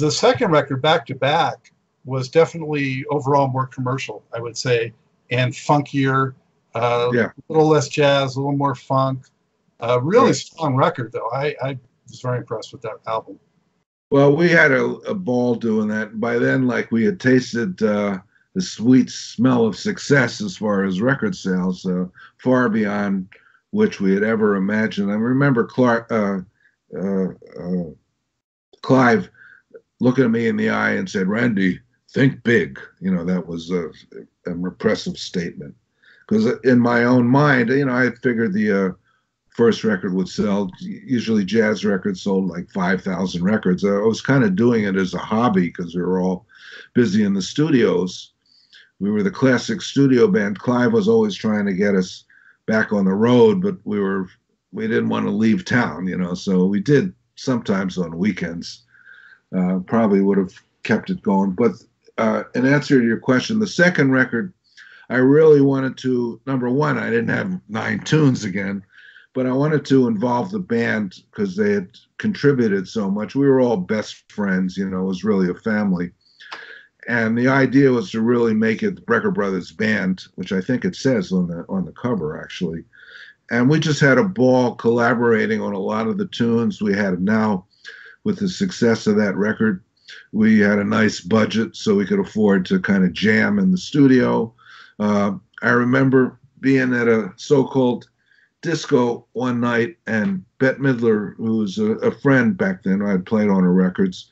the second record, Back to Back, was definitely overall more commercial, I would say, and funkier, a little less jazz, a little more funk. Really strong record, though. I was very impressed with that album. Well, we had a ball doing that. By then, like, we had tasted the sweet smell of success as far as record sales, far beyond which we had ever imagined. I remember Clive looking at me in the eye and said, "Randy, think big." You know, that was a repressive statement. Because in my own mind, you know, I figured the first record would sell. Usually jazz records sold like 5,000 records. I was kind of doing it as a hobby because we were all busy in the studios. We were the classic studio band. Clive was always trying to get us back on the road, but we didn't want to leave town, you know, so we did sometimes on weekends. Probably would have kept it going. But in answer to your question, the second record, I really wanted to, number one, I didn't have 9 tunes again, but I wanted to involve the band because they had contributed so much. We were all best friends, you know, it was really a family. And the idea was to really make it the Brecker Brothers band, which I think it says on the cover, actually. And we just had a ball collaborating on a lot of the tunes. We had now, with the success of that record, we had a nice budget, so we could afford to kind of jam in the studio. I remember being at a so-called disco one night, and Bette Midler, who was a friend back then, I had played on her records,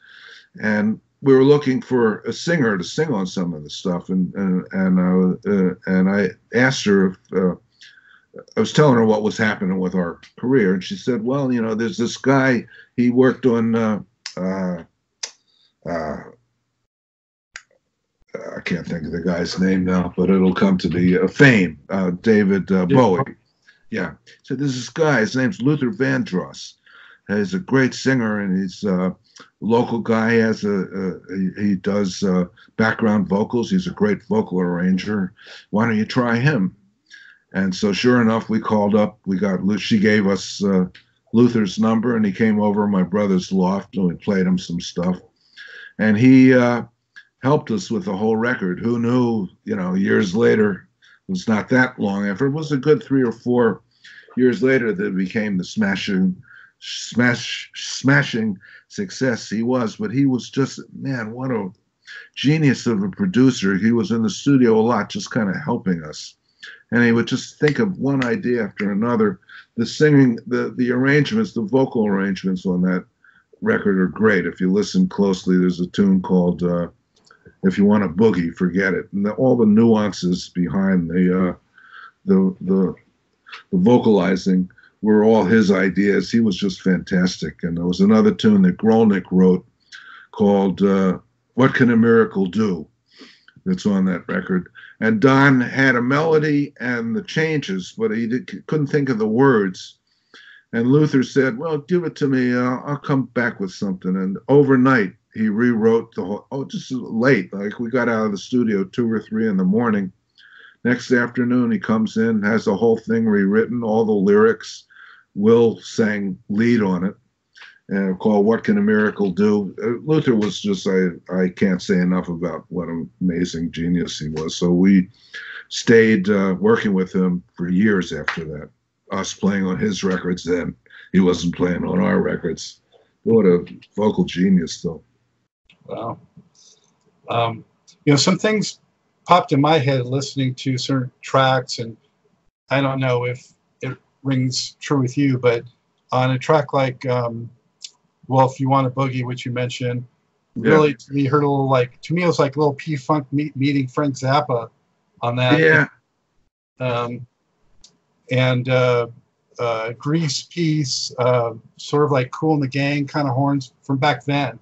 and we were looking for a singer to sing on some of the stuff, and I asked her if I was telling her what was happening with our career, and she said, "Well, you know, there's this guy. He worked on I can't think of the guy's name now, but it'll come to me. Fame, David Bowie. Yeah. So there's this guy. His name's Luther Vandross. He's a great singer, and he's a local guy. He does background vocals. He's a great vocal arranger. Why don't you try him?" And so, sure enough, we called up. She gave us Luther's number, and he came over to my brother's loft, and we played him some stuff. And he helped us with the whole record. Who knew, you know, years later, it was not that long after, it was a good 3 or 4 years later that it became the smashing success he was. But he was just, man, what a genius of a producer. He was in the studio a lot, just kind of helping us. And he would just think of one idea after another. The singing, the arrangements, the vocal arrangements on that record are great. If you listen closely, there's a tune called "If You Want a Boogie, Forget It," and all the nuances behind the vocalizing were all his ideas. He was just fantastic. And there was another tune that Grolnick wrote called "What Can a Miracle Do?" that's on that record. And Don had a melody and the changes, but he couldn't think of the words. And Luther said, "Well, give it to me. I'll come back with something." And overnight, he rewrote the whole, just late. Like, we got out of the studio 2 or 3 in the morning. Next afternoon, he comes in, has the whole thing rewritten, all the lyrics. Will sang lead on it, called "What Can a Miracle Do?" Luther was just, I can't say enough about what an amazing genius he was. So we stayed working with him for years after that. Us playing on his records then. He wasn't playing on our records. What a vocal genius, though. Wow. You know, some things popped in my head listening to certain tracks, and I don't know if it rings true with you, but on a track like, well, If You Want a Boogie, which you mentioned, really, to me, heard a little like, to me, it was like a little P-Funk meeting Frank Zappa on that. Yeah. And Grease piece, sort of like Kool and the Gang kind of horns from back then.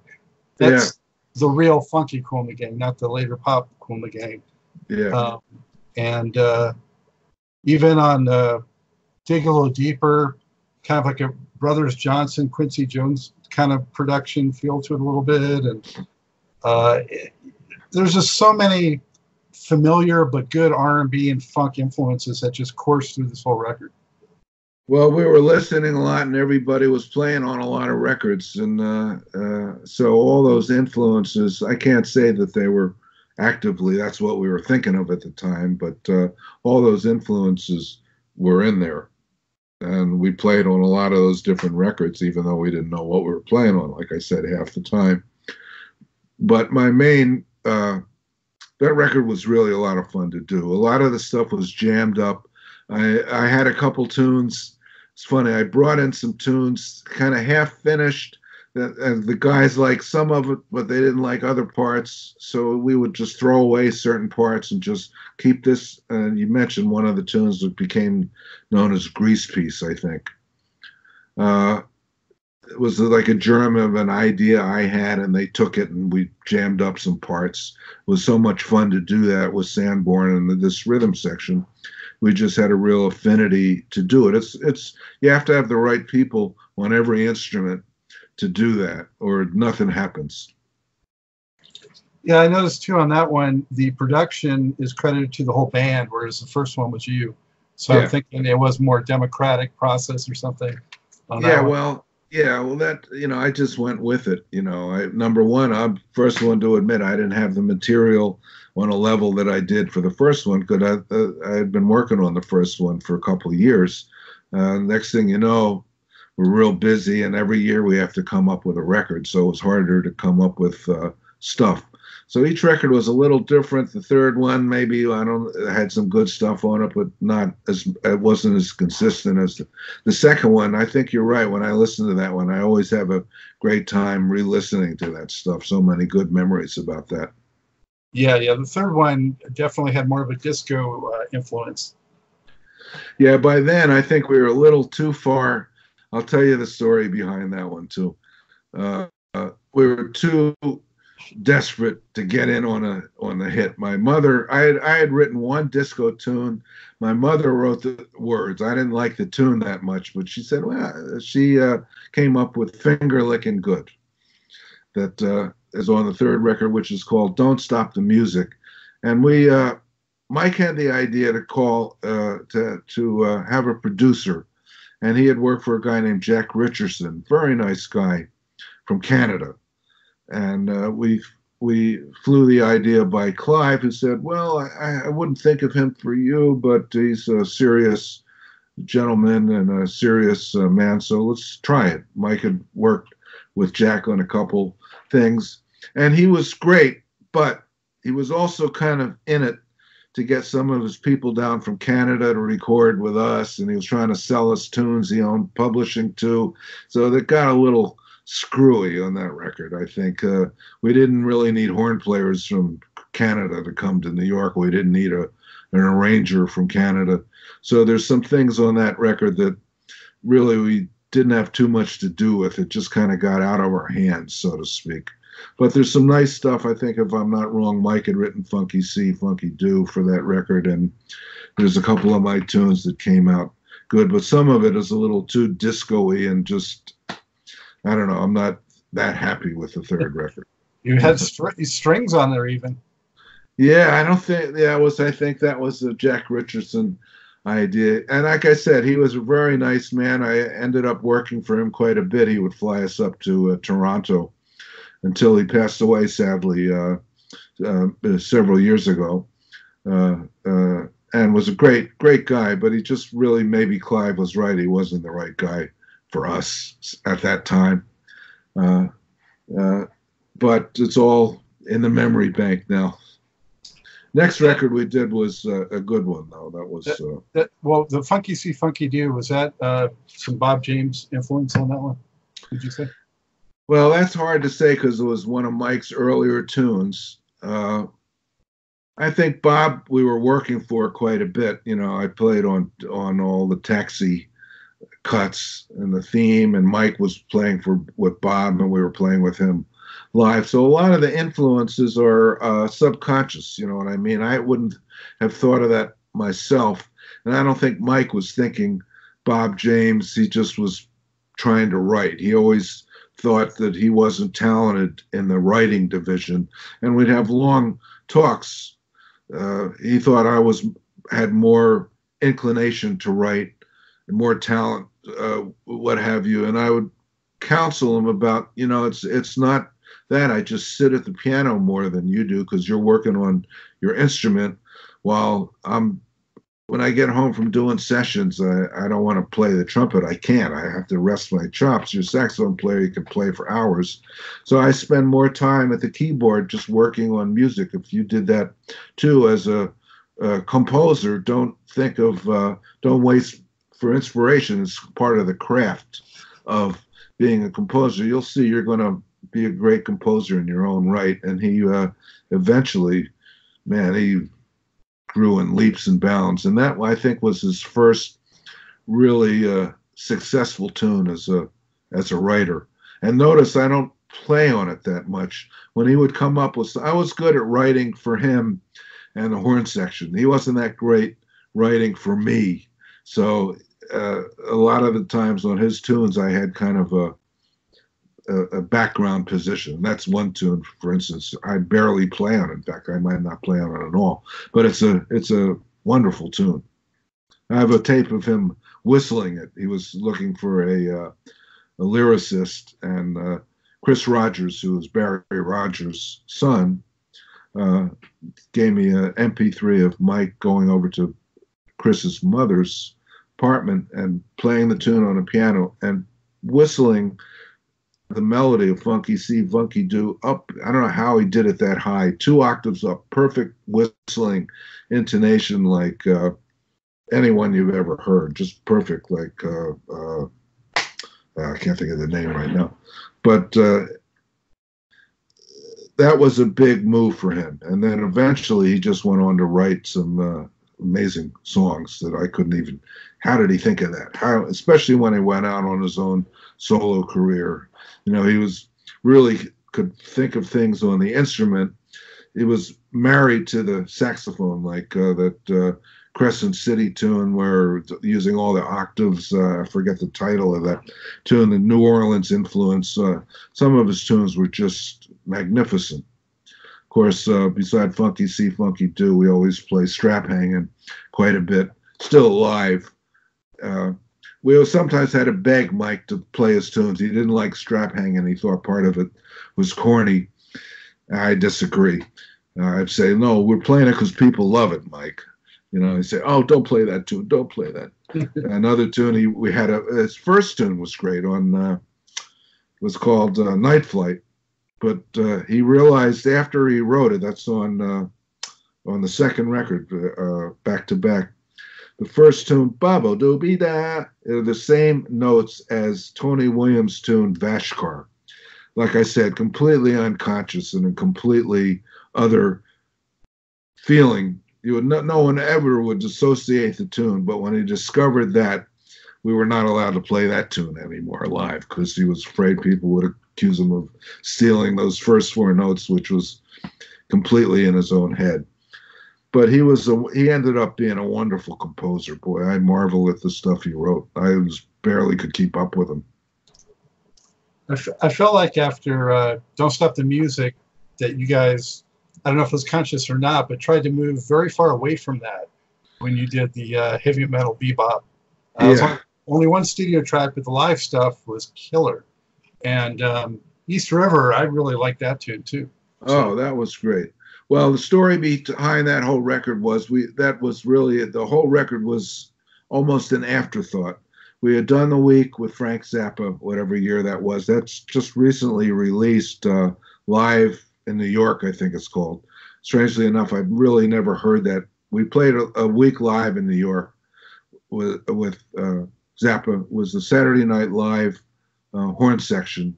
That's the real funky Kool and the Gang, not the later pop Kool and the Gang. Yeah. And even on Dig a Little Deeper, kind of like a Brothers Johnson, Quincy Jones kind of production feel to it a little bit. And there's just so many familiar but good R&B and funk influences that just course through this whole record. Well, we were listening a lot, and everybody was playing on a lot of records, and so all those influences. I can't say that they were actively. That's what we were thinking of at the time, but all those influences were in there, and we played on a lot of those different records, even though we didn't know what we were playing on. Like I said, half the time. But my main that record was really a lot of fun to do. A lot of the stuff was jammed up. I had a couple tunes. It's funny. I brought in some tunes, kind of half finished. The guys liked some of it, but they didn't like other parts. So we would just throw away certain parts and just keep this. You mentioned one of the tunes that became known as Grease Piece, I think. It was like a germ of an idea I had, and they took it and we jammed up some parts. It was so much fun to do that with Sanborn and this rhythm section. We just had a real affinity to do it. It's you have to have the right people on every instrument to do that, or nothing happens. Yeah, I noticed too on that one, the production is credited to the whole band, whereas the first one was you. So Yeah. I'm thinking it was more democratic process or something. On Yeah, that one. well, yeah, well, that I just went with it. Number one, I'm first one to admit I didn't have the material on a level that I did for the first one because I had been working on the first one for a couple of years. Next thing you know, we're real busy, and every year we have to come up with a record, so it was harder to come up with stuff. So each record was a little different. The third one, maybe had some good stuff on it, but not as it wasn't as consistent as the second one. I think you're right. When I listen to that one, I always have a great time re-listening to that stuff. So many good memories about that. Yeah. The third one definitely had more of a disco influence. Yeah, by then I think we were a little too far. I'll tell you the story behind that one too. We were too desperate to get in on the hit. My mother, I had written one disco tune. My mother wrote the words. I didn't like the tune that much, but she said, well, she came up with Finger Licking Good. That is on the third record, which is called Don't Stop the Music. And Mike had the idea to call to have a producer, and he had worked for a guy named Jack Richardson, very nice guy from Canada. And we flew the idea by Clive, who said, well, I wouldn't think of him for you, but he's a serious gentleman and a serious man, so let's try it. Mike had worked with Jack on a couple things, and he was great, but he was also kind of in it to get some of his people down from Canada to record with us, and he was trying to sell us tunes he owned publishing too, so that got a little screwy on that record. I think we didn't really need horn players from Canada to come to New York. We didn't need an arranger from Canada. So there's some things on that record that really we didn't have too much to do with. It just kind of got out of our hands, so to speak. But there's some nice stuff. I think, if I'm not wrong, Mike had written Funky See, Funky Do for that record, and there's a couple of my tunes that came out good, but some of it is a little too disco-y and just, I don't know. I'm not that happy with the third record. You had strings on there even. Yeah, I don't think I think that was a Jack Richardson idea. And like I said, he was a very nice man. I ended up working for him quite a bit. He would fly us up to Toronto until he passed away, sadly, several years ago. And was a great guy, but he just really, maybe Clive was right. He wasn't the right guy for us at that time. But it's all in the memory bank now. Next record we did was a good one, though. That was well, the Funky See, Funky Do, was that some Bob James influence on that one? Did you say? Well, that's hard to say because it was one of Mike's earlier tunes. I think Bob we were working for quite a bit. I played on all the Taxi cuts and the theme, and Mike was playing with Bob, and we were playing with him live. So a lot of the influences are subconscious. You know what I mean? I wouldn't have thought of that myself, and I don't think Mike was thinking Bob James. He just was trying to write. He always thought that he wasn't talented in the writing division, and we'd have long talks. He thought I had more inclination to write more talent, what have you. And I would counsel him about, it's not that. I just sit at the piano more than you do because you're working on your instrument while when I get home from doing sessions, I don't want to play the trumpet. I can't. I have to rest my chops. Your saxophone player, you can play for hours. So I spend more time at the keyboard just working on music. If you did that too as a composer, don't waste for inspiration. It's part of the craft of being a composer. You'll see you're going to be a great composer in your own right. And he eventually, man, he grew in leaps and bounds, and that I think was his first really successful tune as a writer. And notice I don't play on it that much. When he would come up with, I was good at writing for him and the horn section. He wasn't that great writing for me. So a lot of the times on his tunes, I had kind of a background position. That's one tune, for instance, I barely play on. In fact, I might not play on it at all. But it's a wonderful tune. I have a tape of him whistling it. He was looking for a lyricist, and Chris Rogers, who was Barry Rogers' son, gave me an MP3 of Mike going over to Chris's mother's apartment and playing the tune on a piano and whistling the melody of Funky See, Funky Do up. I don't know how he did it that high, 2 octaves up, perfect whistling intonation like anyone you've ever heard, just perfect. Like I can't think of the name right now, but that was a big move for him. And then eventually he just went on to write some amazing songs that I couldn't even. How did he think of that? How, especially when he went out on his own solo career. He was really could think of things on the instrument. He was married to the saxophone, like that Crescent City tune where using all the octaves. I forget the title of that tune, the New Orleans influence. Some of his tunes were just magnificent. Of course, beside Funky See, Funky Do, we always play Strap Hanging quite a bit. Still alive. We sometimes had to beg Mike to play his tunes. He didn't like Strap Hanging. He thought part of it was corny. I disagree. I'd say, no, we're playing it because people love it, Mike. He'd say, oh, don't play that tune. Don't play that. Another tune, his first tune was great was called Night Flight. But he realized after he wrote it, that's on the second record, back to back, the first tune, Babo Doobie Da, are the same notes as Tony Williams' tune, Vashkar. Like I said, completely unconscious and a completely other feeling. No one ever would dissociate the tune, but when he discovered that, we were not allowed to play that tune anymore live because he was afraid people would accuse him of stealing those first 4 notes, which was completely in his own head. But he ended up being a wonderful composer. Boy, I marvel at the stuff he wrote. I barely could keep up with him. I felt like after Don't Stop the Music that you guys, I don't know if it was conscious or not, but tried to move very far away from that when you did the heavy metal bebop. Only one studio track, but the live stuff was killer. And East River, I really liked that tune too. So. Oh, that was great. Well, the story behind that whole record was the whole record was almost an afterthought. We had done the week with Frank Zappa, whatever year that was. That's just recently released live in New York, I think it's called. Strangely enough, I've really never heard that. We played a week live in New York with Zappa. It was the Saturday Night Live horn section.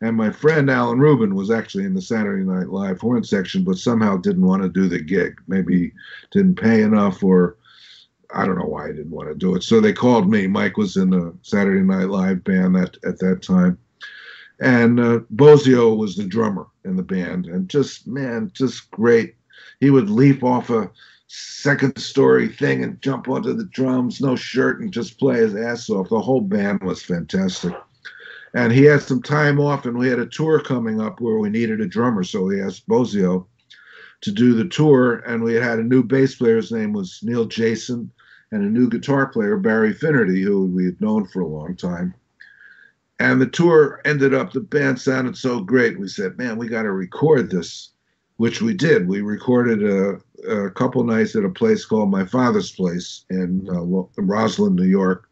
And my friend Alan Rubin was actually in the Saturday Night Live horn section, but somehow didn't want to do the gig. Maybe didn't pay enough, or I don't know why he didn't want to do it. So they called me. Mike was in the Saturday Night Live band at that time. And Bozio was the drummer in the band. And just great. He would leap off a second-story thing and jump onto the drums, no shirt, and just play his ass off. The whole band was fantastic. And he had some time off, and we had a tour coming up where we needed a drummer. So he asked Bozio to do the tour, and we had a new bass player. His name was Neil Jason, and a new guitar player, Barry Finnerty, who we had known for a long time. And the tour ended up, the band sounded so great. We said, man, we got to record this, which we did. We recorded a couple nights at a place called My Father's Place in Roslyn, New York.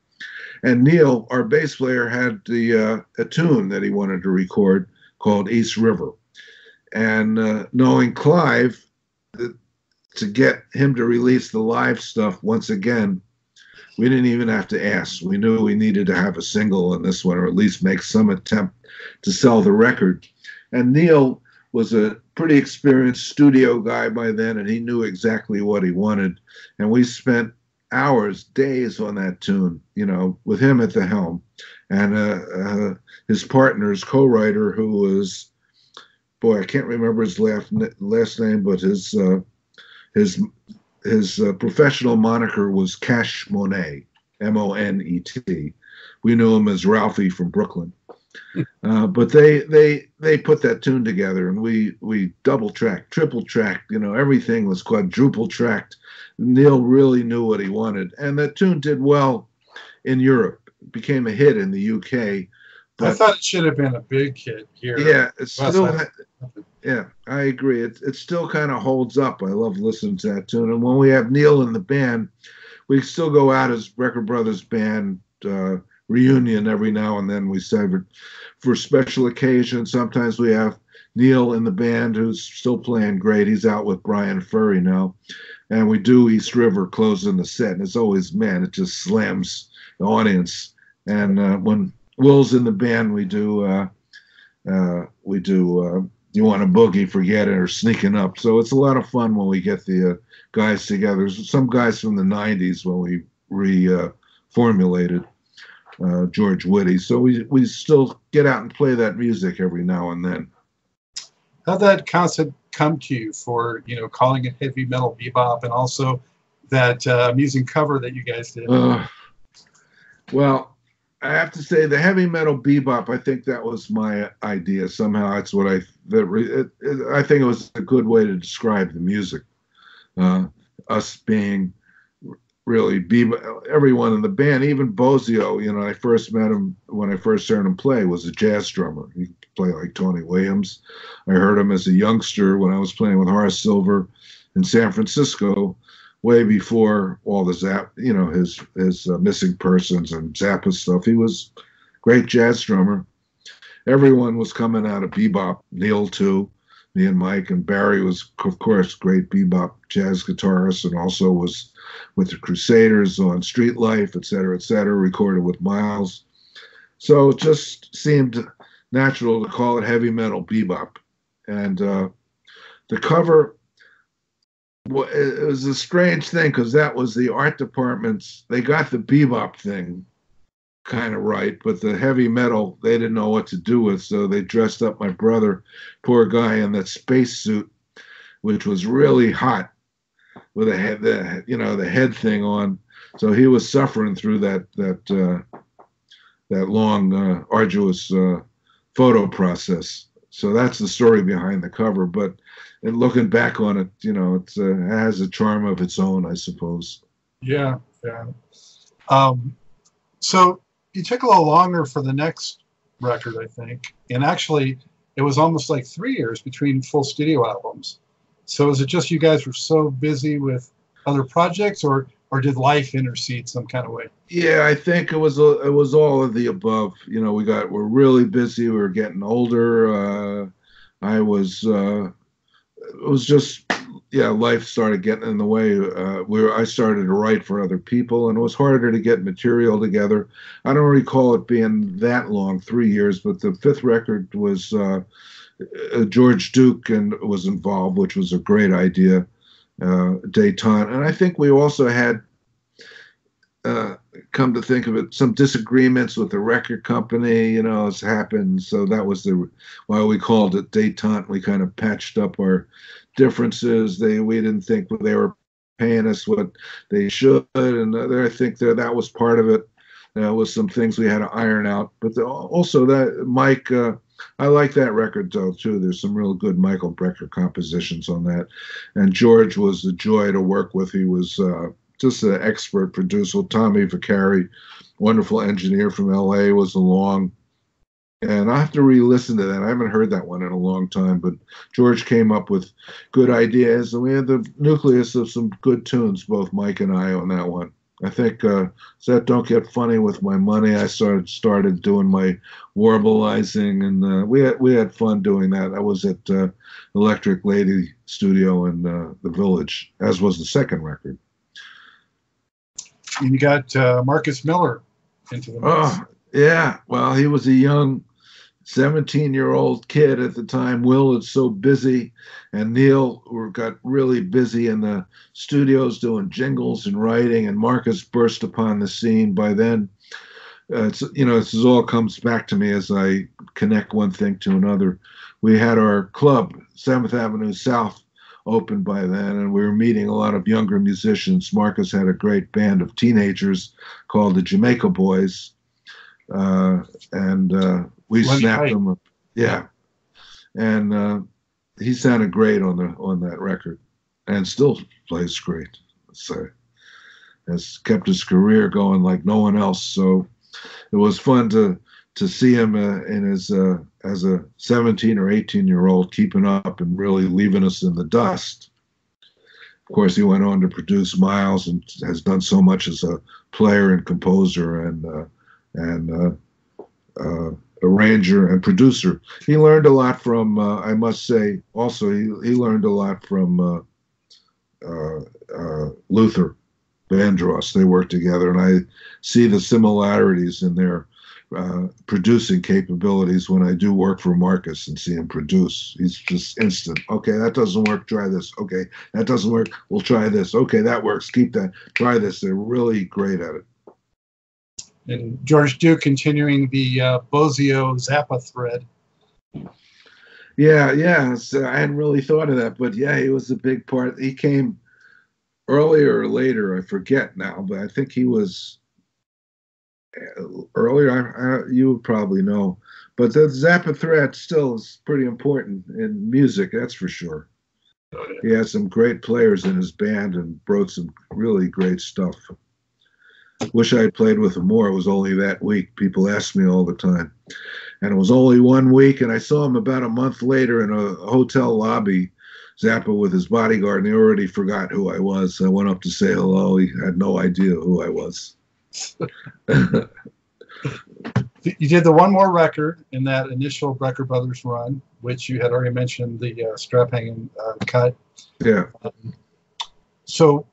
And Neil, our bass player, had a tune that he wanted to record called East River. And knowing Clive, to get him to release the live stuff once again, we didn't even have to ask. We knew we needed to have a single on this one, or at least make some attempt to sell the record. And Neil was a pretty experienced studio guy by then, and he knew exactly what he wanted. And we spent hours, days on that tune, you know, with him at the helm. And his partner's co-writer, who was, boy, I can't remember his last name, but his professional moniker was Cash Monet, M-O-N-E-T. We knew him as Ralphie from Brooklyn. But they put that tune together, and we double-tracked, triple-tracked, you know, everything was quadruple-tracked. Neil really knew what he wanted. And that tune did well in Europe. It became a hit in the UK. I thought it should have been a big hit here. Yeah, it's still... Yeah, I agree. It still kind of holds up. I love listening to that tune. And when we have Neil in the band, we still go out as Brecker Brothers band reunion every now and then. We save it for special occasions. Sometimes we have Neil in the band, who's still playing great. He's out with Brian Furry now. And we do East River closing the set. And it's always, man, it just slams the audience. And when Will's in the band, we do You Want a Boogie, Forget It, or Sneaking Up. So it's a lot of fun when we get the guys together. Some guys from the 90s when we reformulated George Whitty. So we still get out and play that music every now and then. How'd that concept come to you for, you know, calling it heavy metal bebop, and also that amusing cover that you guys did? Well, I have to say, the heavy metal bebop, I think that was my idea. Somehow it's what I think it was a good way to describe the music. Us being really bebop, everyone in the band, even Bozio, you know, I first met him when I first heard him play, was a jazz drummer. He could play like Tony Williams. I heard him as a youngster when I was playing with Horace Silver in San Francisco, way before all the his Missing Persons and Zappa stuff. He was a great jazz drummer. Everyone was coming out of bebop. Neil too, me and Mike, and Barry was, of course, great bebop jazz guitarist, and also was with the Crusaders on Street Life, et cetera, recorded with Miles. So it just seemed natural to call it heavy metal bebop. And the cover, well, it was a strange thing, because that was the art department's, they got the bebop thing kind of right, but the heavy metal they didn't know what to do with, so they dressed up my brother, poor guy, in that space suit, which was really hot, with a head, the head thing on. So he was suffering through that long, arduous photo process. So that's the story behind the cover. But and looking back on it, you know, it has a charm of its own, I suppose. Yeah. So you took a little longer for the next record, I think. And actually, it was almost like 3 years between full studio albums. So is it just you guys were so busy with other projects, or did life intercede some kind of way? Yeah, I think it was all of the above. You know, we're really busy. We were getting older. It was just, life started getting in the way. I started to write for other people, and it was harder to get material together. I don't recall it being that long, 3 years, but the fifth record was George Duke and was involved, which was a great idea, Detente. And I think we also had, come to think of it, some disagreements with the record company, you know, has happened. So that was why we called it Detente. We kind of patched up our differences. We didn't think they were paying us what they should, and I think that was part of it. There was some things we had to iron out, but also that Mike, I like that record though too. There's some real good Michael Brecker compositions on that, and George was a joy to work with. He was just an expert producer. Tommy Vicari, wonderful engineer from LA, was along. And I have to re-listen to that. I haven't heard that one in a long time, but George came up with good ideas, and we had the nucleus of some good tunes, both Mike and I, on that one. I think that Don't Get Funny With My Money, I started doing my warbleizing, and we had fun doing that. I was at Electric Lady Studio in the Village, as was the second record. And you got Marcus Miller into the mix. Oh, yeah. Well, he was a young 17-year-old kid at the time. Will was so busy, and Neil got really busy in the studios doing jingles and writing, and Marcus burst upon the scene. By then, this all comes back to me as I connect one thing to another. We had our club, 7th Avenue South, open by then, and we were meeting a lot of younger musicians. Marcus had a great band of teenagers called the Jamaica Boys, and we Lenny snapped White. him up. Yeah. And he sounded great on that record, and still plays great. So has kept his career going like no one else. So it was fun to see him in his as a 17 or 18-year-old keeping up and really leaving us in the dust. Of course, he went on to produce Miles and has done so much as a player and composer and arranger and producer. He learned a lot from, I must say, also he learned a lot from Luther Vandross. They worked together, and I see the similarities in their producing capabilities when I do work for Marcus and see him produce. He's just instant. Okay, that doesn't work. Try this. Okay, that doesn't work. We'll try this. Okay, that works. Keep that. Try this. They're really great at it. And George Duke continuing the Bozio Zappa thread. Yeah. So I hadn't really thought of that, but yeah, he was a big part. He came earlier or later, I forget now, but I think he was earlier. You would probably know, but the Zappa thread still is pretty important in music, that's for sure. He had some great players in his band and wrote some really great stuff. Wish I had played with him more. It was only that week. People ask me all the time. And it was only 1 week, and I saw him about a month later in a hotel lobby, Zappa with his bodyguard, and he already forgot who I was. I went up to say hello. He had no idea who I was. You did the one more record in that initial Brecker Brothers run, which you had already mentioned, the strap hanging cut. Yeah. So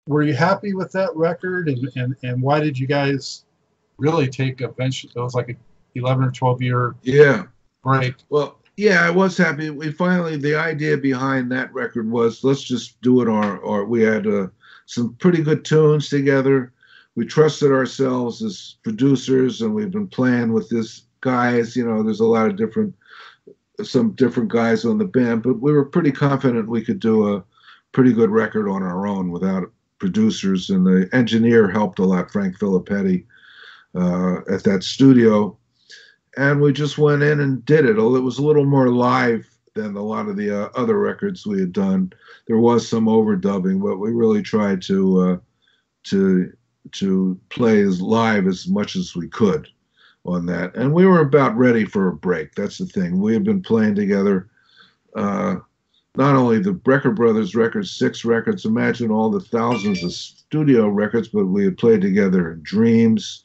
were you happy with that record, and why did you guys really take eventually? It was like a 11 or 12 year break. Well, yeah, I was happy. We finally, the idea behind that record was, let's just do it. Or we had some pretty good tunes together. We trusted ourselves as producers, and we've been playing with this guys. There's a lot of some different guys on the band, but we were pretty confident we could do a pretty good record on our own without producers, and the engineer helped a lot, Frank Filippetti, at that studio, and we just went in and did it. It was a little more live than a lot of the other records we had done. There was some overdubbing, but we really tried to play as live as much as we could on that, and we were about ready for a break. That's the thing. We had been playing together, not only the Brecker Brothers records, 6 records, imagine all the thousands of studio records, but we had played together in Dreams.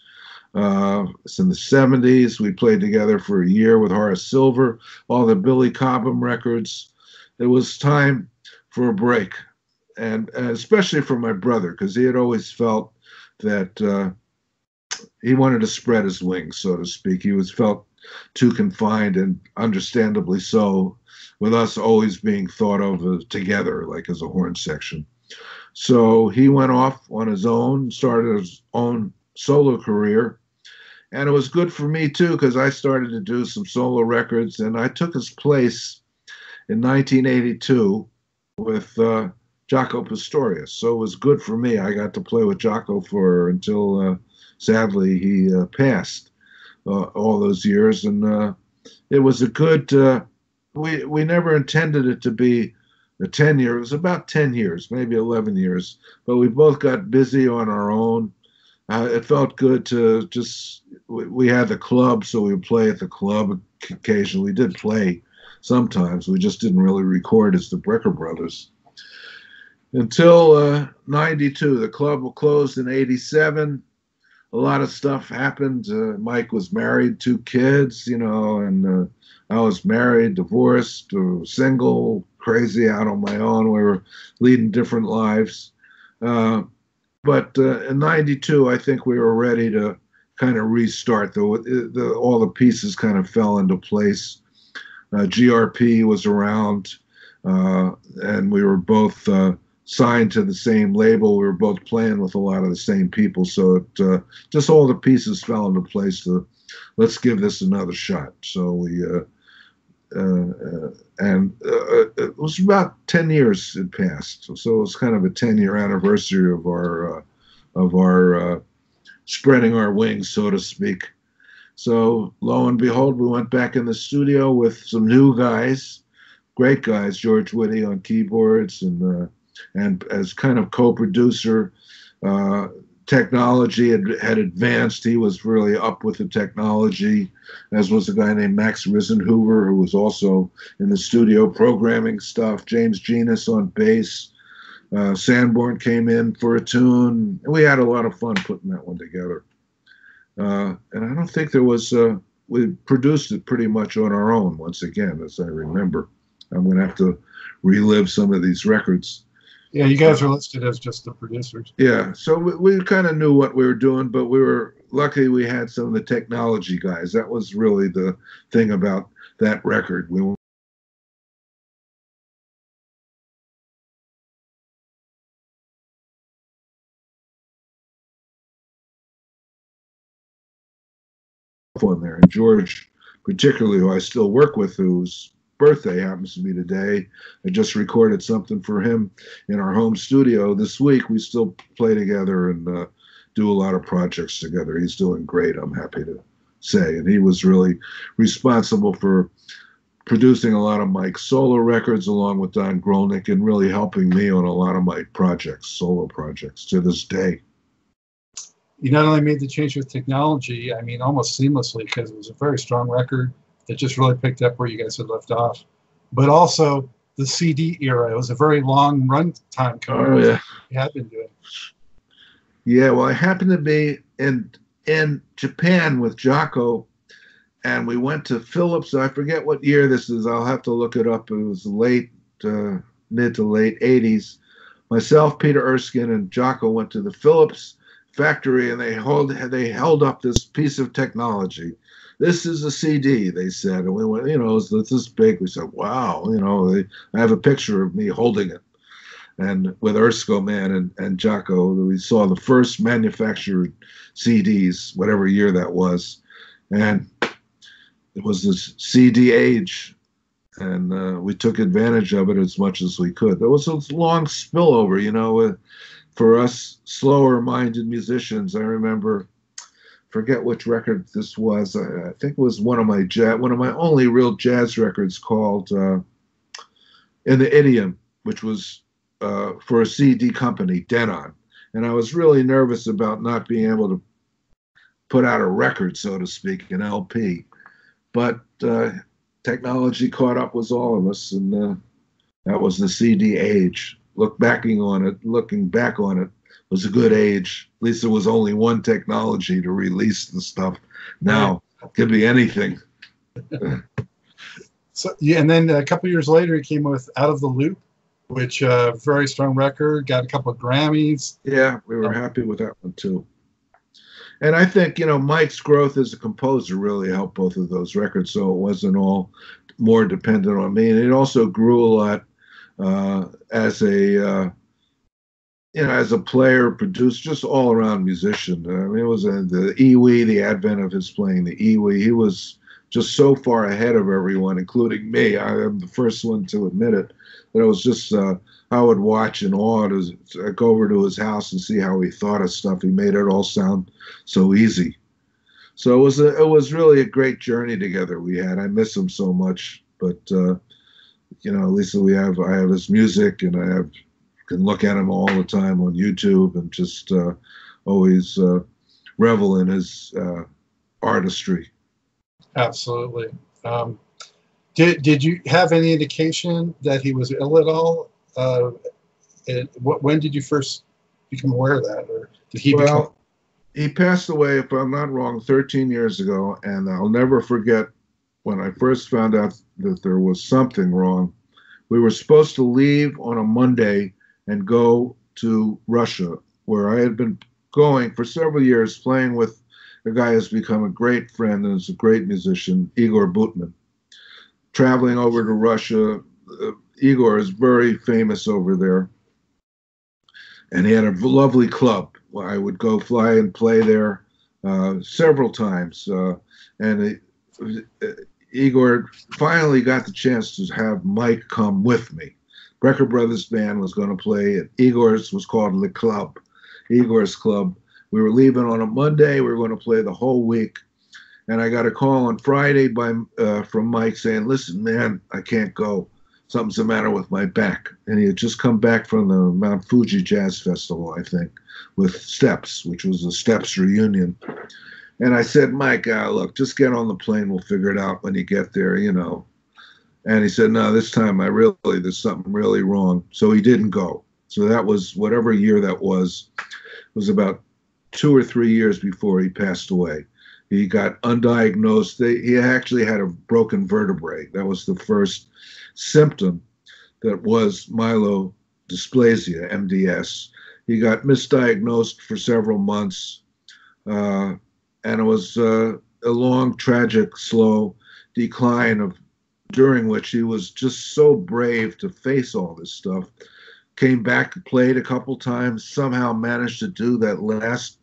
It's in the 70s. We played together for a year with Horace Silver, all the Billy Cobham records. It was time for a break, and especially for my brother, because he had always felt that he wanted to spread his wings, so to speak. He felt too confined, and understandably so, with us always being thought of together, like as a horn section. So he went off on his own, started his own solo career. And it was good for me, too, because I started to do some solo records, and I took his place in 1982 with Jaco Pastorius. So it was good for me. I got to play with Jaco until, sadly, he passed all those years. And it was a good... We never intended it to be a 10-year. It was about 10 years, maybe 11 years. But we both got busy on our own. It felt good to just, we had the club, so we would play at the club occasionally. We did play sometimes. We just didn't really record as the Brecker Brothers. Until 92, the club closed in 87. A lot of stuff happened. Mike was married, 2 kids, you know, and I was married, divorced, single, crazy, out on my own. We were leading different lives. But in 92, I think we were ready to kind of restart. All the pieces kind of fell into place. GRP was around, and we were both signed to the same label. We were both playing with a lot of the same people. So it, just all the pieces fell into place to, let's give this another shot. So we, it was about 10 years had passed. So it was kind of a 10-year anniversary of our spreading our wings, so to speak. So lo and behold, we went back in the studio with some new guys, great guys, George Whitty on keyboards, and as kind of co-producer. Technology had advanced. He was really up with the technology, as was a guy named Max Risenhoover, who was also in the studio programming stuff. James Genus on bass. Sanborn came in for a tune. We had a lot of fun putting that one together. And I don't think there was, we produced it pretty much on our own once again, as I remember. I'm going to have to relive some of these records. Yeah, you guys are listed as just the producers. Yeah, so we kind of knew what we were doing, but we were lucky we had some of the technology guys. That was really the thing about that record. We were on there. And George, particularly, who I still work with, whose birthday happens to be today, I just recorded something for him in our home studio this week. We still play together and do a lot of projects together. He's doing great, I'm happy to say. And he was really responsible for producing a lot of Mike's solo records along with Don Grolnick, and really helping me on a lot of my projects, solo projects, to this day. You not only made the change with technology, I mean, almost seamlessly, because it was a very strong record that just really picked up where you guys had left off, but also the CD era. It was a very long runtime coming. Oh, yeah. You had been doing. Yeah, well, I happened to be in Japan with Jaco, and we went to Philips. I forget what year this is. I'll have to look it up. It was mid to late 80s. Myself, Peter Erskine, and Jaco went to the Philips factory, and they held up this piece of technology. This is a CD, they said. And we went, you know, it's this big. We said, wow, you know, I have a picture of me holding it. And with Erskine, man, and Jaco, we saw the first manufactured CDs, whatever year that was. And it was this CD age. And we took advantage of it as much as we could. There was a long spillover, you know, for us slower-minded musicians. I remember, forget which record this was. I think it was one of my only real jazz records, called In the Idiom, which was for a CD company, Denon. And I was really nervous about not being able to put out a record, so to speak, an LP. But technology caught up with all of us, and that was the CD age. Looking back on it was a good age. At least there was only one technology to release the stuff. Now it could be anything. So yeah, and then a couple years later, he came with Out of the Loop, which very strong record, got a couple of Grammys. Yeah, we were happy with that one too. And I think, you know, Mike's growth as a composer really helped both of those records, so it wasn't all more dependent on me. And it also grew a lot as a as a player, producer, just all around musician. I mean, it was the EWI, the advent of his playing the EWI. He was just so far ahead of everyone, including me. I am the first one to admit it. But it was just, I would watch in awe. I'd go over to his house and see how he thought of stuff. He made it all sound so easy. So it was really a great journey together we had. I miss him so much, but at least I have his music, and can look at him all the time on YouTube, and just always revel in his artistry. Absolutely. Did you have any indication that he was ill at all? When did you first become aware of that, or did he? Well, he passed away, if I'm not wrong, 13 years ago, and I'll never forget when I first found out that there was something wrong. We were supposed to leave on a Monday and go to Russia, where I had been going for several years, playing with a guy who's become a great friend and is a great musician, Igor Butman. Traveling over to Russia, Igor is very famous over there, and he had a lovely club. I would go fly and play there several times, and Igor finally got the chance to have Mike come with me. Brecker Brothers band was going to play at Igor's, was called Le Club, Igor's Club. We were leaving on a Monday. We were going to play the whole week. And I got a call on Friday from Mike saying, "Listen, man, I can't go. Something's the matter with my back." And he had just come back from the Mount Fuji Jazz Festival, I think, with Steps, which was a Steps reunion. And I said, "Mike, look, just get on the plane. We'll figure it out when you get there, And he said, "No, this time there's something really wrong." So he didn't go. So that was, whatever year that was about 2 or 3 years before he passed away. He got undiagnosed. He actually had a broken vertebrae. That was the first symptom that was myelodysplasia, MDS. He got misdiagnosed for several months, and it was a long, tragic, slow decline during which he was just so brave to face all this stuff. Came back, played a couple times, somehow managed to do that last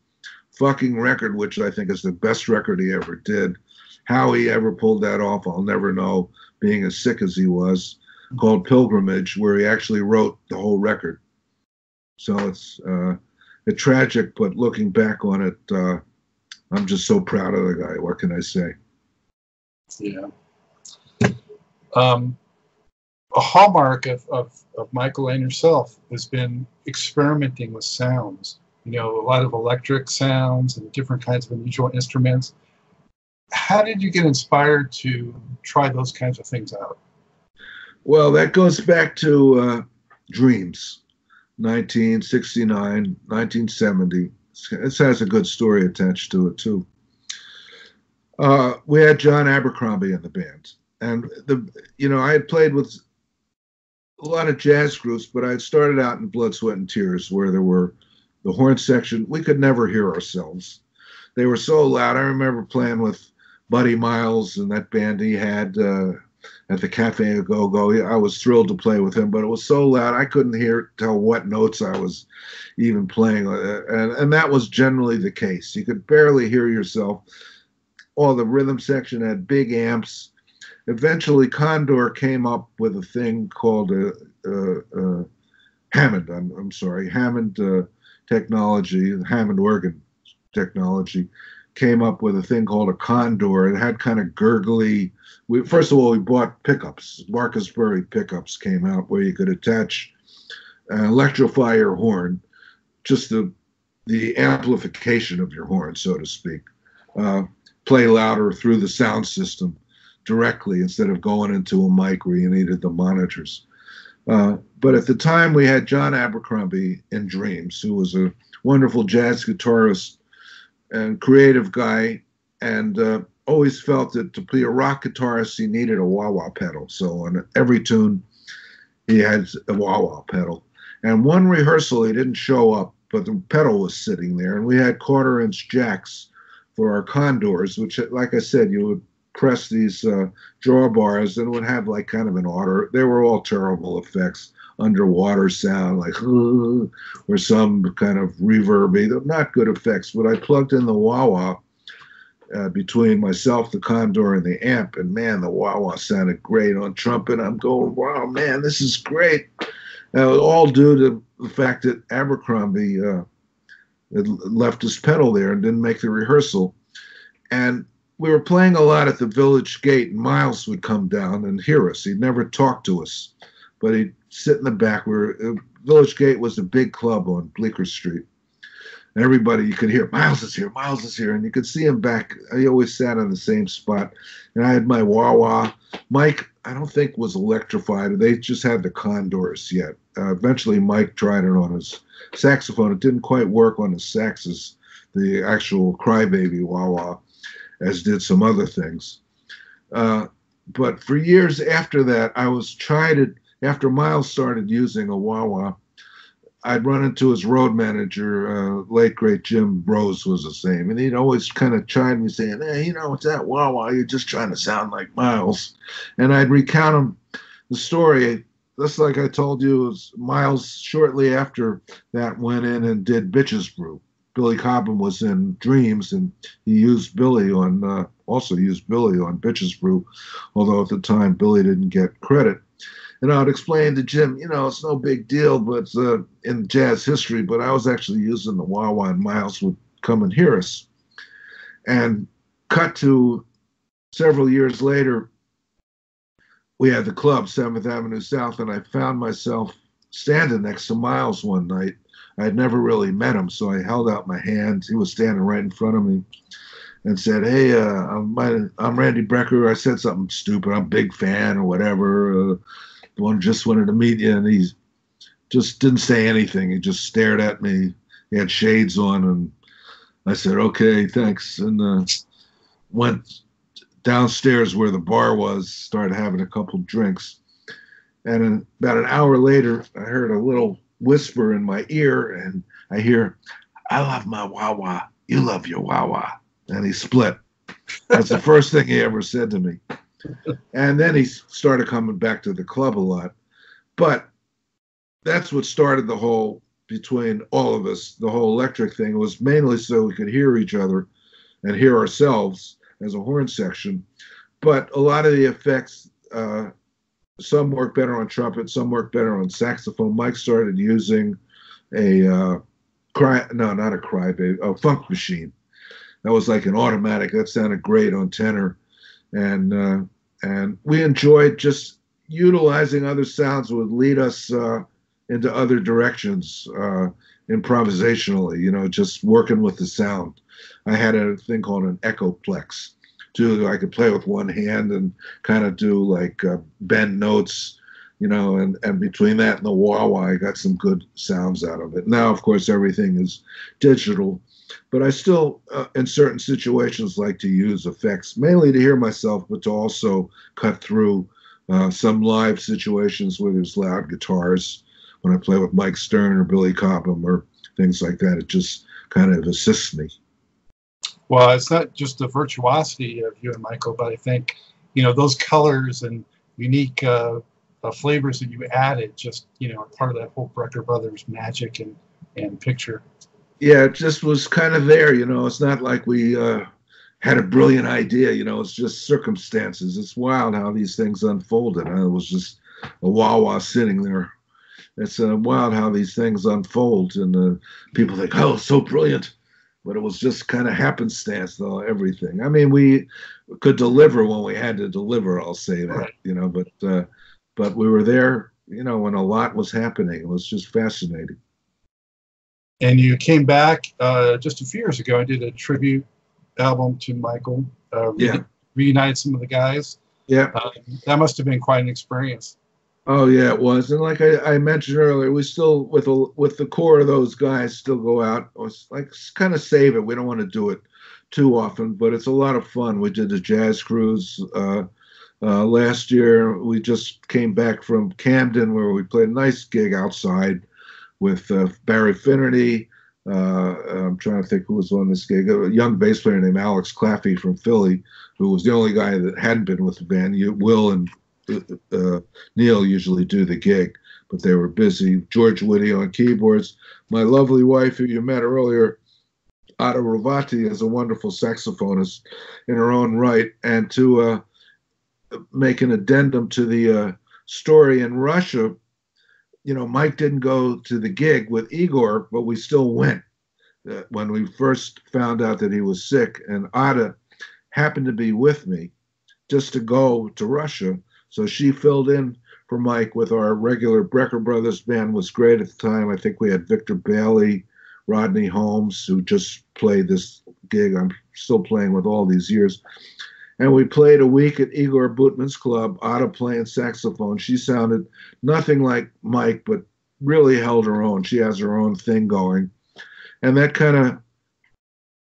fucking record, which I think is the best record he ever did. How he ever pulled that off, I'll never know, being as sick as he was, called Pilgrimage, where he actually wrote the whole record. So it's tragic, but looking back on it, I'm just so proud of the guy. What can I say? Yeah. A hallmark of Michael and yourself has been experimenting with sounds. A lot of electric sounds and different kinds of unusual instruments. How did you get inspired to try those kinds of things out? Well, that goes back to Dreams, 1969, 1970. This has a good story attached to it, too. We had John Abercrombie in the band. And, I had played with a lot of jazz groups, but I had started out in Blood, Sweat, and Tears, where there were the horn section. We could never hear ourselves. They were so loud. I remember playing with Buddy Miles and that band he had at the Cafe A Go-Go. I was thrilled to play with him, but it was so loud I couldn't tell what notes I was even playing. And that was generally the case. You could barely hear yourself. All the rhythm section had big amps. Eventually, Condor came up with a thing called Hammond. Hammond technology, Hammond organ technology, came up with a thing called a Condor. It had kind of gurgly. First of all, we bought pickups. Marcus Berry pickups came out where you could attach electrify your horn, just the amplification of your horn, so to speak. Play louder through the sound system directly instead of going into a mic where you needed the monitors. But at the time, we had John Abercrombie in Dreams, who was a wonderful jazz guitarist and creative guy, and always felt that to be a rock guitarist, he needed a wah-wah pedal. So on every tune, he had a wah-wah pedal. And one rehearsal, he didn't show up, but the pedal was sitting there, and we had quarter-inch jacks for our Condors, which, like I said, you would press these drawbars and would have like kind of an order. They were all terrible effects, underwater sound, like or some kind of reverby. They're not good effects, but I plugged in the wah-wah between myself, the Condor, and the amp, and man, the wah-wah sounded great on trumpet. I'm going, wow, man, this is great. All due to the fact that Abercrombie had left his pedal there and didn't make the rehearsal. And we were playing a lot at the village gate, and Miles would come down and hear us. He'd never talk to us, but he'd sit in the back. Village gate was a big club on Bleecker Street. And everybody, you could hear, Miles is here, Miles is here. And you could see him back. He always sat on the same spot. And I had my wah-wah. Mike, I don't think was electrified. They just had the Condors yet. Eventually, Mike tried it on his saxophone. It didn't quite work on his saxes, the actual crybaby wah-wah, as did some other things. But for years after that, after Miles started using a wah-wah, I'd run into his road manager, late great Jim Rose was his name, and he'd always kind of chide me saying, "Hey, it's that wah-wah, you're just trying to sound like Miles." And I'd recount him the story, just like I told you. Was Miles shortly after that went in and did Bitches Brew. Billy Cobham was in Dreams, and he used Billy on Bitches Brew, although at the time Billy didn't get credit. And I would explain to Jim, it's no big deal, but in jazz history, but I was actually using the wah-wah, and Miles would come and hear us. And cut to several years later, we had the club, 7th Avenue South, and I found myself standing next to Miles one night. I had never really met him, so I held out my hand. He was standing right in front of me and said, "Hey, I'm Randy Brecker. I said something stupid. I'm a big fan or whatever. Just wanted to meet you." And he just didn't say anything. He just stared at me. He had shades on, and I said, "Okay, thanks," and went downstairs where the bar was, started having a couple drinks. And about an hour later, I heard a little whisper in my ear, and I hear, "I love my wah-wah. You love your wah-wah." And he split. That's the first thing he ever said to me. And then he started coming back to the club a lot. But that's what started the whole, between all of us, the whole electric thing. It was mainly so we could hear each other and hear ourselves as a horn section. But a lot of the effects, some work better on trumpet, some work better on saxophone. Mike started using a funk machine. That was like an automatic. That sounded great on tenor. And we enjoyed just utilizing other sounds would lead us into other directions improvisationally, just working with the sound. I had a thing called an echoplex. I could play with one hand and kind of do like bend notes, and between that and the wah-wah, I got some good sounds out of it. Now, of course, everything is digital, but I still, in certain situations, like to use effects, mainly to hear myself, but to also cut through some live situations where there's loud guitars. When I play with Mike Stern or Billy Cobham or things like that, it just kind of assists me. Well, it's not just the virtuosity of you and Michael, but I think, those colors and unique flavors that you added just, are part of that whole Brecker Brothers magic and picture. Yeah, it just was kind of there, It's not like we had a brilliant idea, It's just circumstances. It's wild how these things unfolded. It was just a wah-wah sitting there. It's wild how these things unfold, and people think, "Oh, so brilliant." But it was just kind of happenstance, though, everything. I mean, we could deliver when we had to deliver, I'll say that, right. But we were there, when a lot was happening. It was just fascinating. And you came back just a few years ago and did a tribute album to Michael, reunited some of the guys. Yeah. That must have been quite an experience. Oh, yeah, it was. And like I mentioned earlier, we still, with the core of those guys, still go out. It's like kind of save it. We don't want to do it too often, but it's a lot of fun. We did the Jazz Cruise last year. We just came back from Camden, where we played a nice gig outside with Barry Finnerty. I'm trying to think who was on this gig. A young bass player named Alex Claffey from Philly, who was the only guy that hadn't been with the band. Will and Neil usually do the gig, but they were busy. George Whitty on keyboards. My lovely wife, who you met earlier, Ada Ravati, is a wonderful saxophonist in her own right. And to make an addendum to the story in Russia, Mike didn't go to the gig with Igor, but we still went when we first found out that he was sick. And Ada happened to be with me just to go to Russia. So she filled in for Mike with our regular Brecker Brothers band. Was great at the time. I think we had Victor Bailey, Rodney Holmes, who just played this gig I'm still playing with all these years. And we played a week at Igor Boutman's club, Ada playing saxophone. She sounded nothing like Mike, but really held her own. She has her own thing going. And that kind of,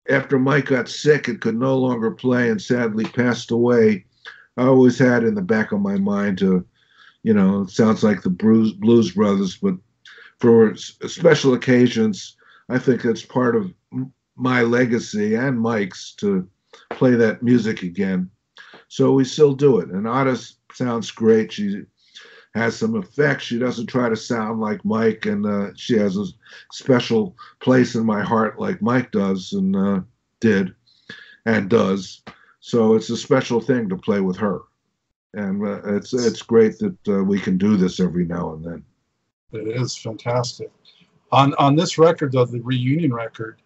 after Mike got sick and could no longer play and sadly passed away, I always had in the back of my mind to, you know, it sounds like the Blues Brothers, but for special occasions, I think it's part of my legacy and Mike's to play that music again. So we still do it. And Ada sounds great. She has some effects. She doesn't try to sound like Mike, and she has a special place in my heart like Mike does and did and does. So it's a special thing to play with her. And it's great that we can do this every now and then. It is fantastic. On this record, though, the reunion record,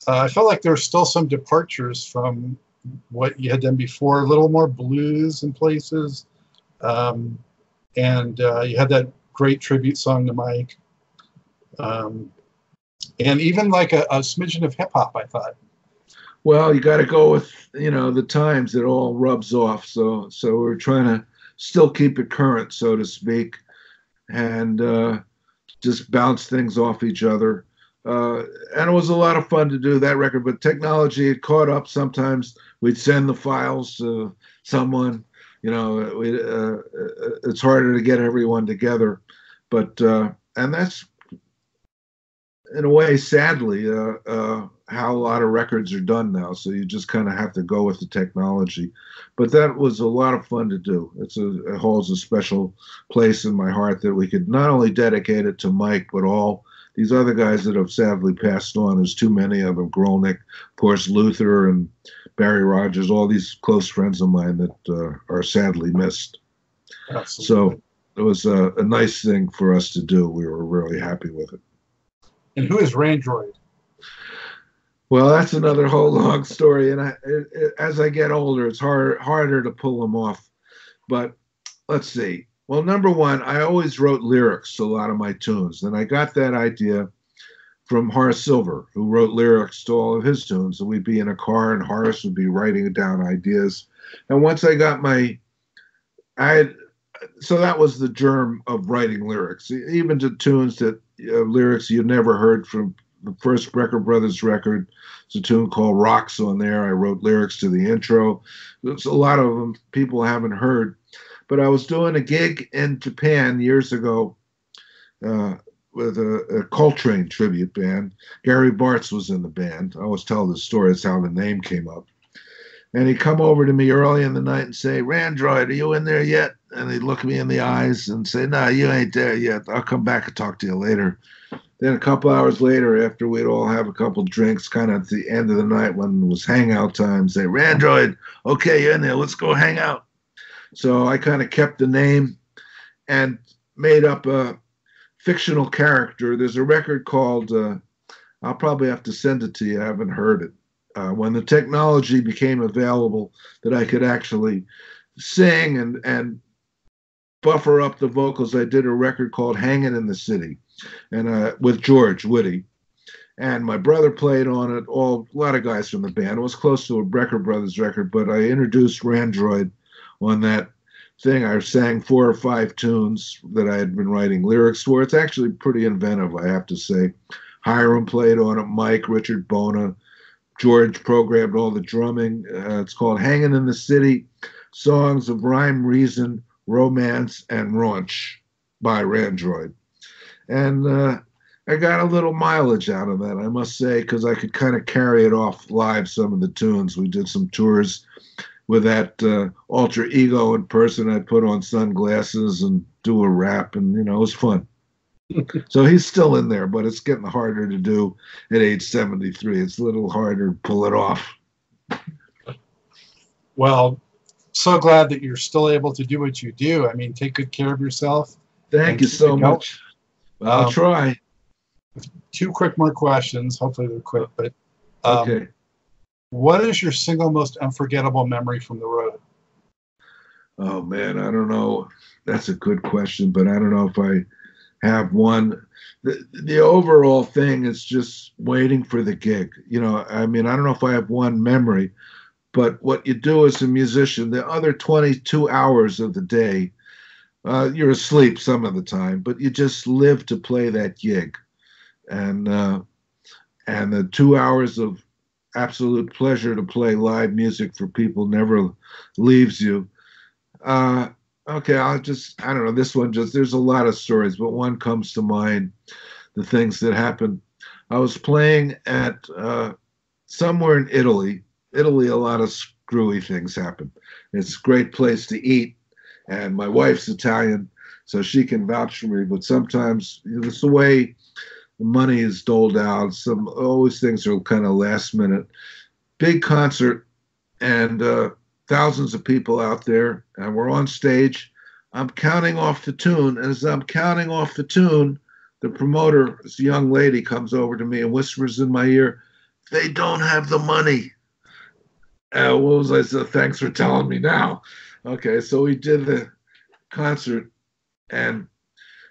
I felt like there's still some departures from what you had done before, a little more blues in places. And you had that great tribute song to Mike. And even like a smidgen of hip hop, I thought. Well, you got to go with, you know, the times. It all rubs off. So we're trying to still keep it current, so to speak, and just bounce things off each other. And it was a lot of fun to do that record, but technology had caught up. Sometimes we'd send the files to someone, you know, it's harder to get everyone together, but, and that's in a way, sadly, how a lot of records are done now. So you just kind of have to go with the technology, but that was a lot of fun to do. It holds a special place in my heart that we could not only dedicate it to Mike, but all these other guys that have sadly passed on. There's too many of them. Grolnick, of course, Luther and Barry Rogers, all these close friends of mine that are sadly missed. Absolutely. So it was a nice thing for us to do. We were really happy with it. And who is Randroid? Well, that's another whole long story. And as I get older, it's harder to pull them off. But let's see. Well, number one, I always wrote lyrics to a lot of my tunes. And I got that idea from Horace Silver, who wrote lyrics to all of his tunes. And we'd be in a car and Horace would be writing down ideas. And once I got so that was the germ of writing lyrics, even to tunes that lyrics you'd never heard from the first Brecker Brothers record. It's a tune called Rocks on there. I wrote lyrics to the intro. There's a lot of them people haven't heard. But I was doing a gig in Japan years ago with a Coltrane tribute band. Gary Bartz was in the band. I always tell this story. It's how the name came up. And he'd come over to me early in the night and say, "Randroid, are you in there yet?" And he'd look me in the eyes and say, "No, you ain't there yet. I'll come back and talk to you later." Then a couple hours later, after we'd all have a couple drinks, kind of at the end of the night when it was hangout time, say, "Randroid, okay, you're in there. Let's go hang out." So I kind of kept the name and made up a fictional character. There's a record called, I'll probably have to send it to you. I haven't heard it. When the technology became available that I could actually sing and buffer up the vocals, I did a record called Hangin' in the City, and with George Whitty. And my brother played on it, a lot of guys from the band. It was close to a Brecker Brothers record, but I introduced Randroid on that thing. I sang 4 or 5 tunes that I had been writing lyrics for. It's actually pretty inventive, I have to say. Hiram played on it, Mike, Richard Bona. George programmed all the drumming. It's called Hangin' in the City, Songs of Rhyme, Reason, Romance, and Raunch by Randroid. And I got a little mileage out of that, I must say, because I could kind of carry it off live, some of the tunes. We did some tours with that alter ego in person. I'd put on sunglasses and do a rap, and, you know, it was fun. So he's still in there, but it's getting harder to do at age 73. It's a little harder to pull it off. Well, so glad that you're still able to do what you do. I mean, take good care of yourself. Thank you so much. I'll try. 2 quick more questions. Hopefully they're quick. But okay. What is your single most unforgettable memory from the road? Oh man, I don't know. That's a good question, but I don't know if I have one. The overall thing is just waiting for the gig. I mean, I don't know if I have one memory, but what you do as a musician, the other 22 hours of the day, you're asleep some of the time, but you just live to play that gig. And the 2 hours of absolute pleasure to play live music for people never leaves you. Okay, I don't know, this one there's a lot of stories, but one comes to mind, the things that happened. I was playing at somewhere in Italy. Italy, a lot of screwy things happen. It's a great place to eat, and my wife's Italian, so she can vouch for me, but sometimes it's the way the money is doled out. Always things are kind of last minute. Big concert, and thousands of people out there, and we're on stage. I'm counting off the tune. And as I'm counting off the tune, the promoter, this young lady, comes over to me and whispers in my ear, "They don't have the money." What was I said? Thanks for telling me now. Okay, so we did the concert, and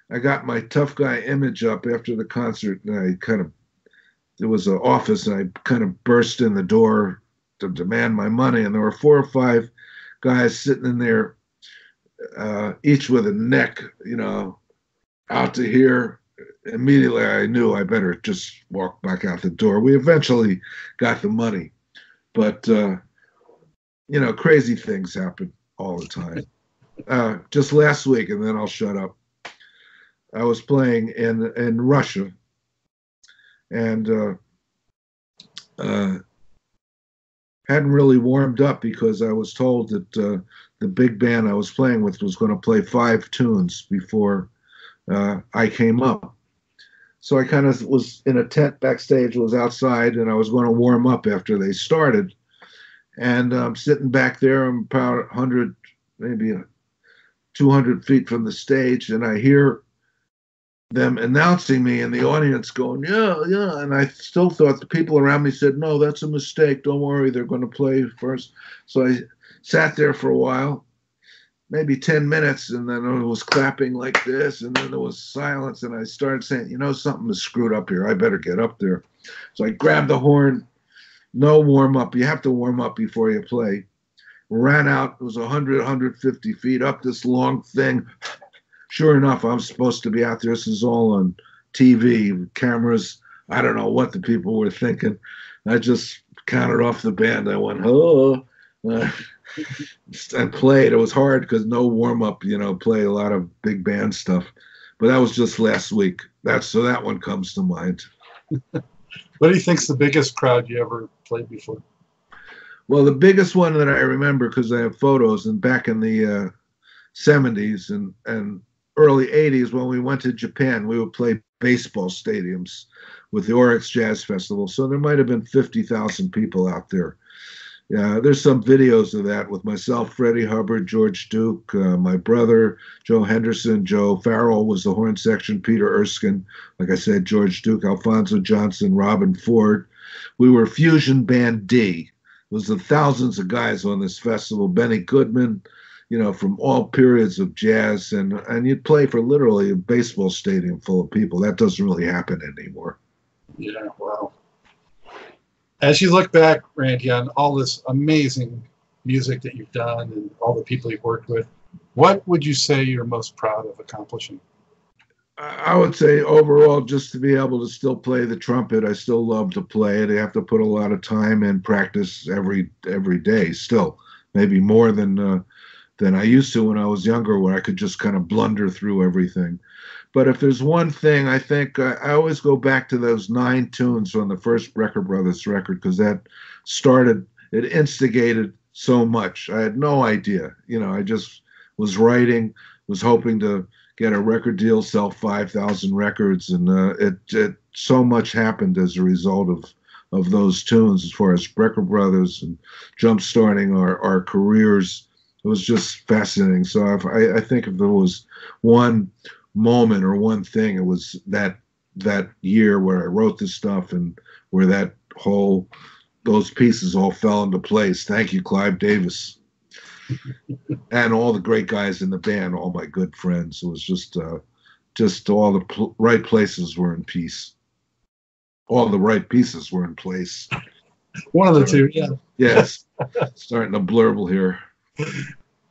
I got my tough guy image up after the concert, and there was an office, and I kind of burst in the door to demand my money, and there were 4 or 5 guys sitting in there, each with a neck, out to here. Immediately, I knew I better just walk back out the door. We eventually got the money, but crazy things happen all the time. Just last week, and then I'll shut up. I was playing in Russia, and hadn't really warmed up because I was told that the big band I was playing with was going to play 5 tunes before I came up. So I kind of was in a tent backstage, was outside, and I was going to warm up after they started. And I'm sitting back there, I'm about 100, maybe 200 feet from the stage, and I hear them announcing me in the audience going, "Yeah, yeah." And I still thought the people around me said, "No, that's a mistake. Don't worry, they're going to play first." So I sat there for a while, maybe 10 minutes, and then I was clapping like this, and then there was silence, and I started saying, something is screwed up here. I better get up there. So I grabbed the horn. No warm up. You have to warm up before you play. Ran out. It was 100, 150 feet up this long thing. Sure enough, I'm supposed to be out there. This is all on TV, cameras. I don't know what the people were thinking. I just counted off the band. I went, "Oh." And played. It was hard because no warm-up, play a lot of big band stuff. But that was just last week. So that one comes to mind. What do you think's the biggest crowd you ever played before? Well, the biggest one that I remember, because I have photos, and back in the 70s and early 80s, when we went to Japan, we would play baseball stadiums with the Oryx Jazz Festival. So there might have been 50,000 people out there. Yeah, there's some videos of that with myself, Freddie Hubbard, George Duke, my brother, Joe Henderson, Joe Farrell was the horn section, Peter Erskine, like I said, George Duke, Alfonso Johnson, Robin Ford. We were Fusion Band D. It was the thousands of guys on this festival, Benny Goodman, from all periods of jazz, and you'd play for literally a baseball stadium full of people. That doesn't really happen anymore. Yeah, wow. As you look back, Randy, on all this amazing music that you've done and all the people you've worked with, what would you say you're most proud of accomplishing? I would say overall, just to be able to still play the trumpet. I still love to play it. I have to put a lot of time and practice every day still, maybe more than I used to when I was younger, where I could just kind of blunder through everything. But if there's one thing, I think I always go back to those 9 tunes on the first Brecker Brothers record, because it instigated so much. I had no idea. I just was writing, was hoping to get a record deal, sell 5,000 records, and it so much happened as a result of those tunes, as far as Brecker Brothers and jump-starting our careers. It was just fascinating. So I think if there was one moment or one thing, it was that year where I wrote this stuff, and where that whole those pieces all fell into place. Thank you, Clive Davis, and all the great guys in the band, all my good friends. It was just all the right places were in peace. All the right pieces were in place. One of the two, yeah. Yes, starting to blurble here.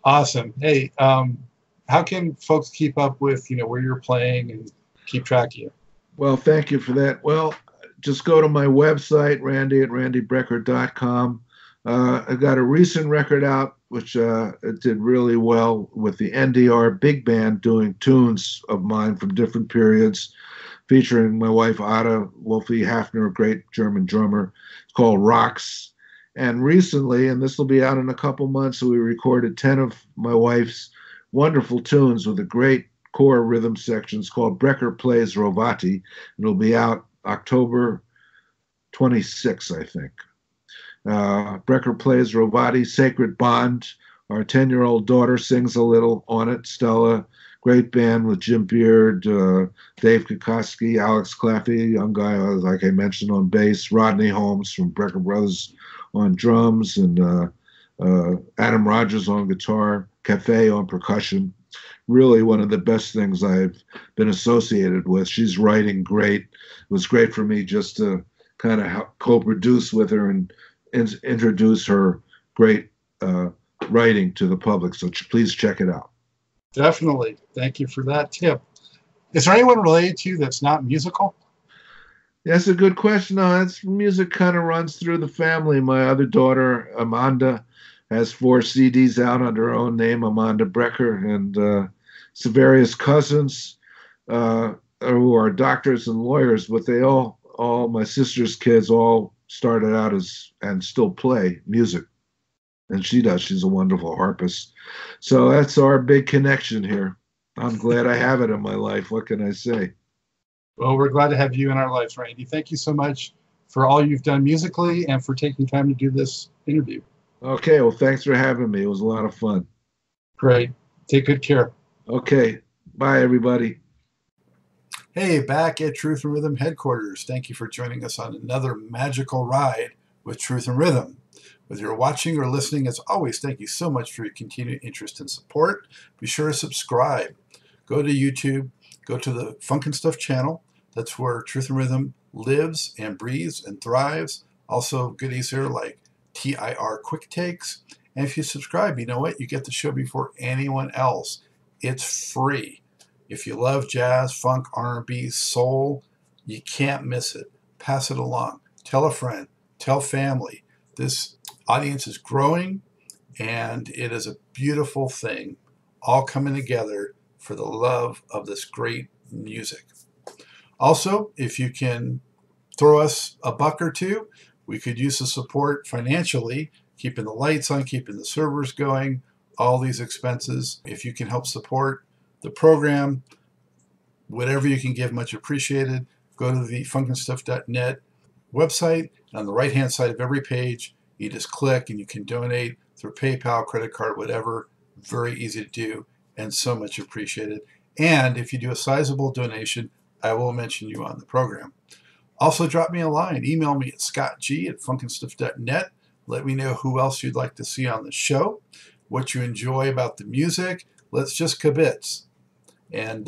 Awesome. Hey, how can folks keep up with, where you're playing and keep track of you? Well, thank you for that. Well, just go to my website, randy@randybrecker.com. I got a recent record out, which it did really well with the NDR Big Band doing tunes of mine from different periods, featuring my wife, Ada Wolfie Hafner, a great German drummer. It's called Rocks. And recently, and this will be out in a couple months, we recorded 10 of my wife's wonderful tunes with a great core rhythm section. It's called Brecker Plays Rovati. It'll be out October 26th, I think. Brecker Plays Rovati, Sacred Bond. Our 10-year-old daughter sings a little on it. Stella, great band with Jim Beard, Dave Kokoski, Alex Claffey, young guy, like I mentioned, on bass. Rodney Holmes from Brecker Brothers on drums, and Adam Rogers on guitar. Cafe on percussion. Really one of the best things I've been associated with. She's writing great. It was great for me just to kind of co-produce with her and introduce her great writing to the public. So please check it out. Definitely. Thank you for that tip. Is there anyone related to you that's not musical? That's a good question. No, that's music kind of runs through the family. My other daughter, Amanda, has 4 CDs out under her own name, Amanda Brecker, and some various cousins who are doctors and lawyers, but they all my sister's kids all started out and still play music. And she does. She's a wonderful harpist. So that's our big connection here. I'm glad I have it in my life. What can I say? Well, we're glad to have you in our lives, Randy. Thank you so much for all you've done musically and for taking time to do this interview. Okay, well, thanks for having me. It was a lot of fun. Great. Take good care. Okay. Bye, everybody. Hey, back at Truth and Rhythm headquarters. Thank you for joining us on another magical ride with Truth and Rhythm. Whether you're watching or listening, as always, thank you so much for your continued interest and support. Be sure to subscribe. Go to YouTube. Go to the Funkin' Stuff channel. That's where Truth and Rhythm lives and breathes and thrives. Also, goodies here like TIR Quick Takes. And if you subscribe, you know what? You get the show before anyone else. It's free. If you love jazz, funk, R&B, soul, you can't miss it. Pass it along. Tell a friend. Tell family. This audience is growing, and it is a beautiful thing, all coming together for the love of this great music. Also, if you can throw us a buck or two, we could use the support financially, keeping the lights on, keeping the servers going, all these expenses. If you can help support the program, whatever you can give, much appreciated. Go to the funkinstuff.net website. On the right-hand side of every page, you just click and you can donate through PayPal, credit card, whatever. Very easy to do and so much appreciated. And if you do a sizable donation, I will mention you on the program. Also, drop me a line. Email me at scottg@funkinstuff.net. Let me know who else you'd like to see on the show, what you enjoy about the music. Let's just kibitz and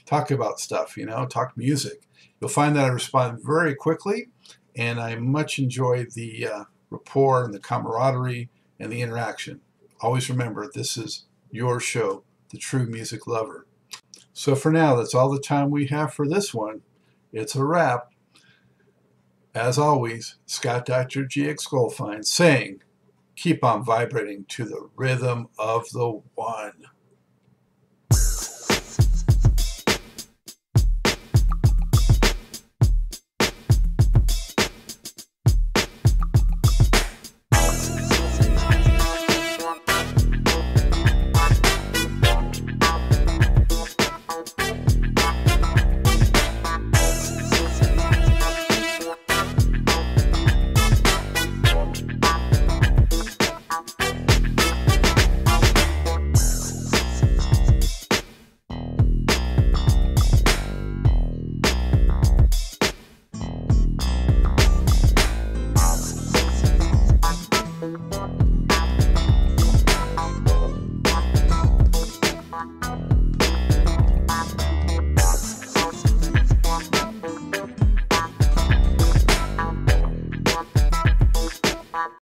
talk about stuff, talk music. You'll find that I respond very quickly, and I much enjoy the rapport and the camaraderie and the interaction. Always remember, this is your show, The True Music Lover. So for now, that's all the time we have for this one. It's a wrap. As always, Scott Dr. GX Goldfine saying, keep on vibrating to the rhythm of the one.